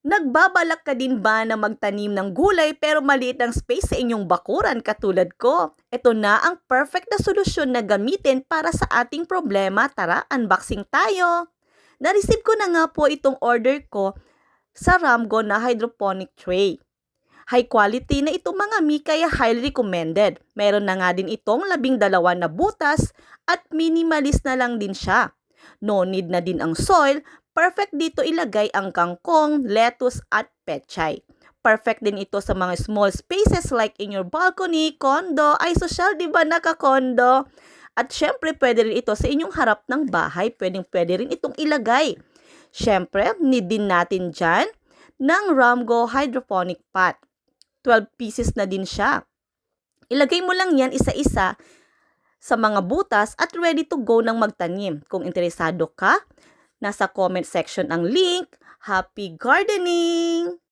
Nagbabalak ka din ba na magtanim ng gulay pero maliit ang space sa inyong bakuran katulad ko? Ito na ang perfect na solusyon na gamitin para sa ating problema. Tara, unboxing tayo! Na-receive ko na nga po itong order ko sa Ramgo na hydroponic tray. High quality na itong mga mi kaya highly recommended. Meron na nga din itong 12 na butas at minimalist na lang din siya. No need na din ang soil. Perfect dito ilagay ang kangkong, lettuce at pechay. Perfect din ito sa mga small spaces like in your balcony, condo. Ay, social, di ba naka-condo? At syempre, pwede rin ito sa inyong harap ng bahay. Pwede rin itong ilagay. Syempre, need din natin dyan ng Ramgo hydroponic pot. 12 pieces na din siya. Ilagay mo lang yan isa-isa sa mga butas at ready to go ng magtanim. Kung interesado ka, nasa comment section ang link. Happy gardening!